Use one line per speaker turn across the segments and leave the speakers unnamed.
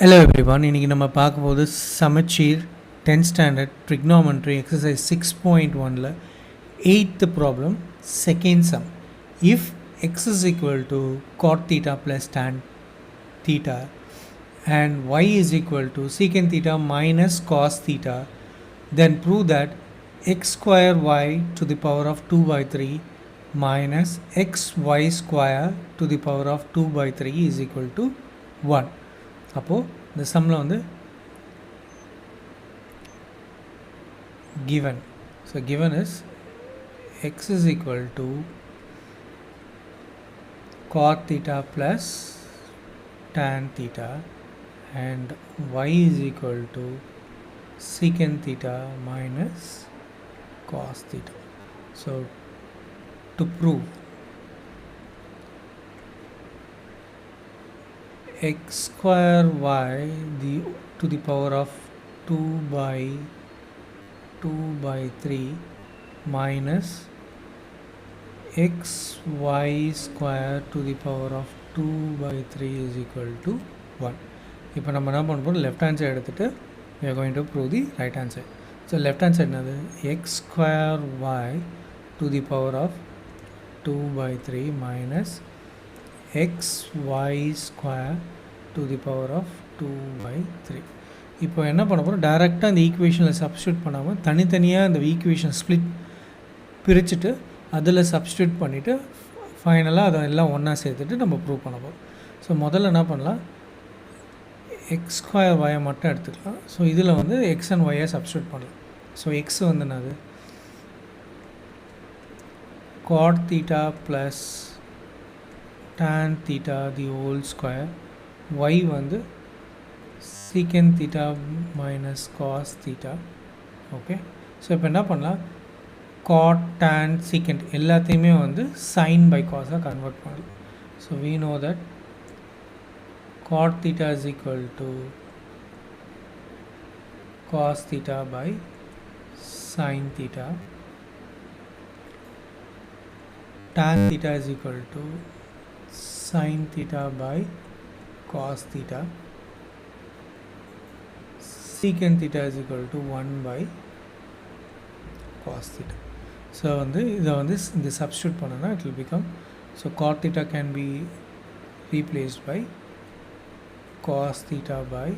Hello everyone, இன்னைக்கு நம்ம பார்க்க போது சமச்சீர் 10th standard trigonometry exercise 6.1ல 8th problem second sum. If x is equal to cot theta plus tan theta and y is equal to secant theta minus cos theta, then prove that x square y to the power of 2 by 3 minus xy square to the power of 2 by 3 is equal to 1. அப்போது இந்த சம்மில் வந்து given, so given is x is equal to cot theta plus tan theta and y is equal to secant theta minus cos theta. So to prove x square y to the power of 2 by 3 minus xy square to the power of 2 by 3 is equal to 1. இப்போ நம்ம என்ன பண்ண போகிறோம், left hand side எடுத்துகிட்டு we are going to prove the right hand side. So left hand side என்னது, x square y to the power of 2 by 3 minus xy square to the power of 2 by 3. இப்போ என்ன பண்ண போகிறோம், டைரெக்டாக இந்த ஈக்குவேஷனில் substitute பண்ணாமல் தனித்தனியாக இந்த ஈக்குவேஷன் ஸ்ப்ளிட் பிரிச்சுட்டு அதில் சப்ஸ்டியூட் பண்ணிவிட்டு ஃபைனலாக அதை எல்லாம் ஒன்றா சேர்த்துட்டு நம்ம ப்ரூவ் பண்ண போகிறோம். ஸோ முதல்ல என்ன பண்ணலாம், எக்ஸ் ஸ்கொயர் ஒயை மட்டும் எடுத்துக்கலாம். ஸோ இதில் வந்து எக்ஸ் அண்ட் ஒயை சப்ஸ்டியூட் பண்ணலாம். ஸோ எக்ஸ் வந்து என்னது, cot theta plus tan theta the whole square, y வந்து secant theta minus cos theta. Okay, so இப்போ என்ன பண்ணலாம், cot tan secant எல்லாத்தையுமே வந்து sin by cos கன்வெர்ட் பண்ணலாம். So we know that cot theta is equal to cos theta by sin theta, tan theta is equal to sin theta by cos theta, secant theta is equal to 1 by cos theta. So வந்து இதை வந்து இந்த substitute பண்ணனா it will become, so cot theta can be replaced by cos theta by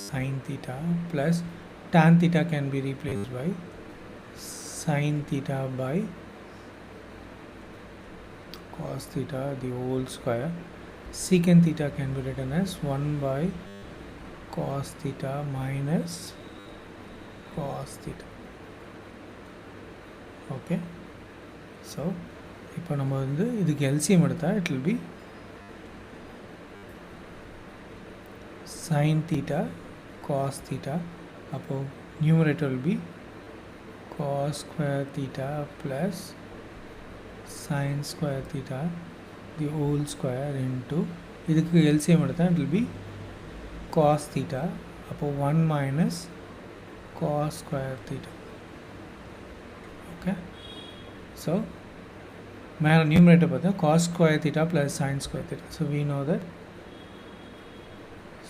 sin theta plus tan theta can be replaced by sin theta by cos theta the whole square, secant theta can be written as 1 by cos theta minus cos theta. Okay, so இப்போ நம்ம வந்து இதுக்கு LCM எடுத்தால் it will be sin theta cos theta, அப்போது numerator will be cos square theta plus sin square theta the whole square into இதுக்கு LCM எடுத்தால் it will be cos theta, அப்போ 1 minus cos square theta. Okay, so மேலே numerator பார்த்தா cos square theta plus sin square theta. So we know that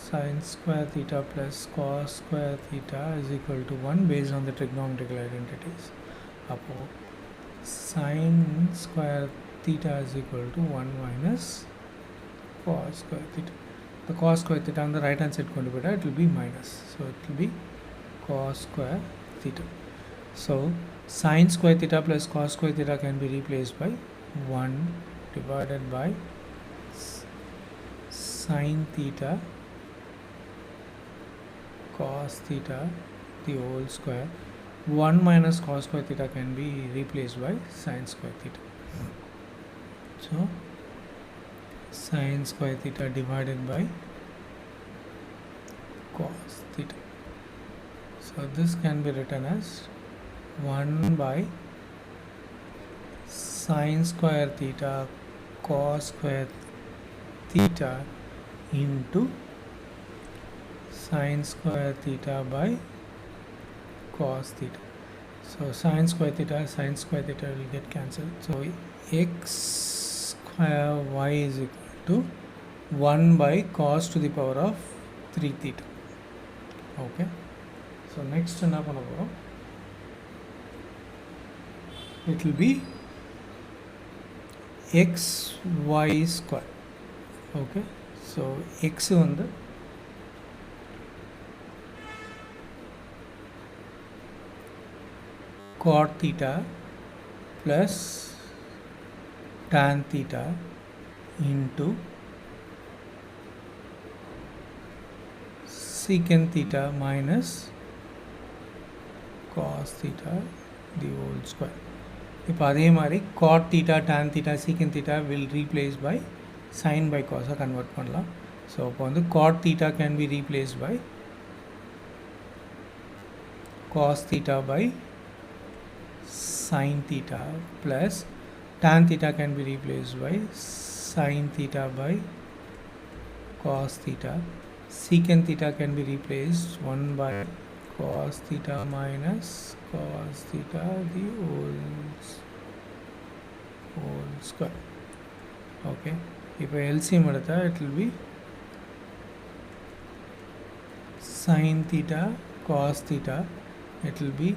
sin square theta plus cos square theta is equal to 1 based on the trigonometrical identities. அப்போது sin square theta is equal to 1 minus cos square theta. The cos square theta on the right hand side going to be, it will be minus, so it will be cos square theta. So sin square theta plus cos square theta can be replaced by 1 divided by sin theta cos theta the whole square, 1 minus cos square theta can be replaced by sin square theta. So sin square theta divided by cos theta. So this can be written as 1 by sin square theta cos square theta into sin square theta by cos theta. So sin square theta will get cancelled. So x square y is equal to 1 by cos to the power of 3 theta. Okay, so next என்ன பண்ண போகிறோம், it will be xy square. Okay, so x வந்து cot theta plus tan theta into secant theta minus cos theta the whole square. இப்போ அதே மாதிரி cot theta tan theta secant theta will replace by sin by cos convert பண்ணலாம். So இப்போ வந்து cot theta can be replaced by cos theta by sin theta plus tan theta can be replaced by sin theta by cos theta. Secant theta can be replaced 1 by cos theta minus cos theta the whole square. Okay, இப்போ LCM எடுத்தா it will be sin theta cos theta, it will be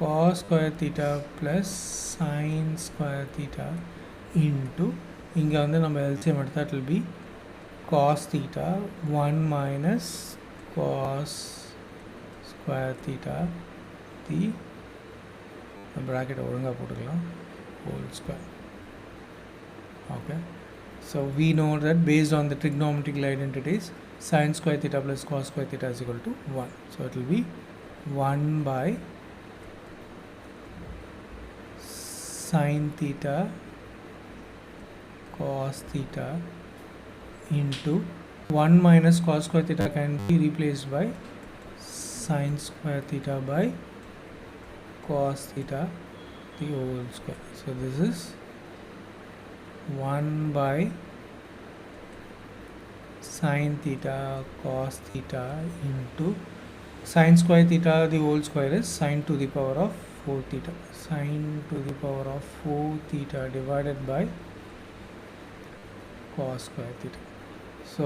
cos square theta plus sin square theta into இங்கே வந்து நம்ம LCM எடுத்தா it will be cos theta 1 minus cos square theta the bracket ஒழுங்காக போட்டுக்கலாம் whole square. Okay, so we know that based on the trigonometrical identities sin square theta plus cos square theta is equal to 1. So it will be 1 by sin theta cos theta into 1 minus cos square theta can be replaced by sin square theta by cos theta the whole square. So this is 1 by sin theta cos theta into sin square theta the whole square is sin to the power of 4 theta, sin to the power of 4 theta divided by cos square theta. So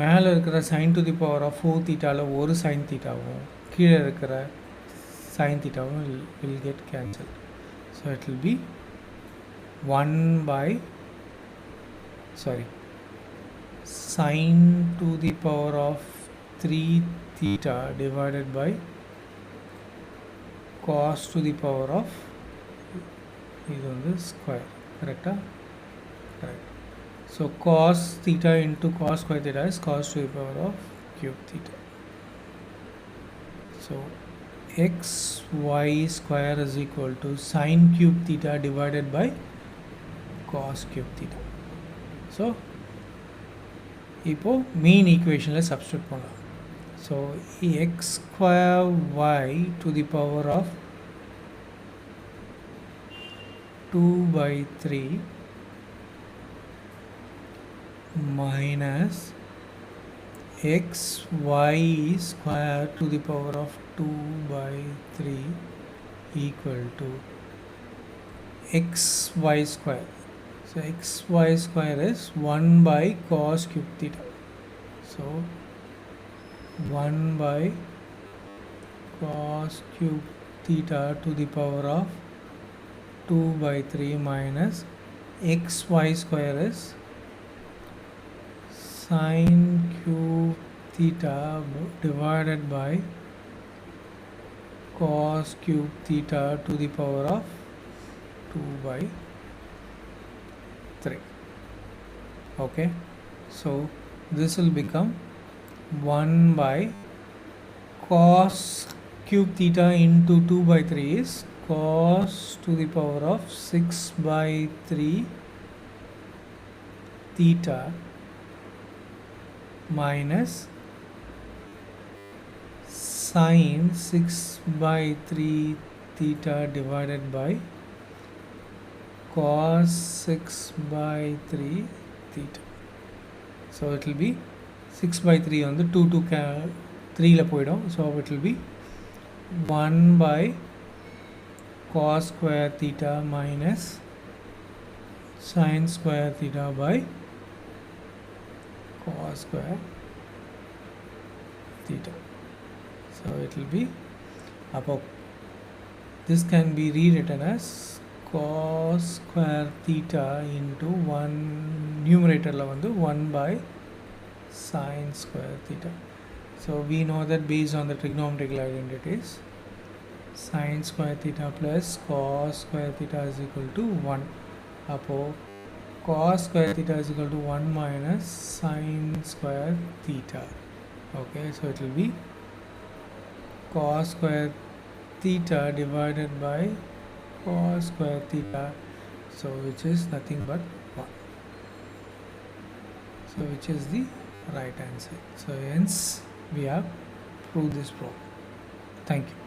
மேலே இருக்கிற sin to the power of 4 thetaவில் ஒரு sin thetaவும் கீழே இருக்கிற sin thetaவும் will get cancelled. So it will be 1 by sin to the power of 3 theta divided by cos to the power of இது வந்து square. Correct? Correct. So cos theta into cos square theta is cos to the power of cube theta. So xy square is equal to sin cube theta divided by cos cube theta. So இப்போ main ஈக்குவேஷனில் substitute பண்ணலாம். So x square y to the power of 2/3 minus xy square to the power of 2/3 equal to xy square. So xy square is 1 by cos cube theta. So 1 by cos cube theta to the power of 2/3 minus xy square is sin cube theta divided by cos cube theta to the power of 2/3. Okay, so this will become 1 by cos cube theta into 2/3 is cos to the power of 6/3 theta minus sin 6/3 theta divided by cos 6/3 theta. So it will be 6/3 on the 2 3 la poidum. So it will be 1 by cos square theta minus sin square theta by cos square theta. So it will be above. This can be rewritten as cos square theta into 1 numerator 1 by sine square theta. So we know that based on the trigonometrical identities, sine square theta plus cos square theta is equal to 1 upon cos square theta is equal to 1 minus sine square theta. Okay, so it will be cos square theta divided by cos square theta, so which is nothing but 1. So which is the right answer. So hence we have proved this problem. Thank you.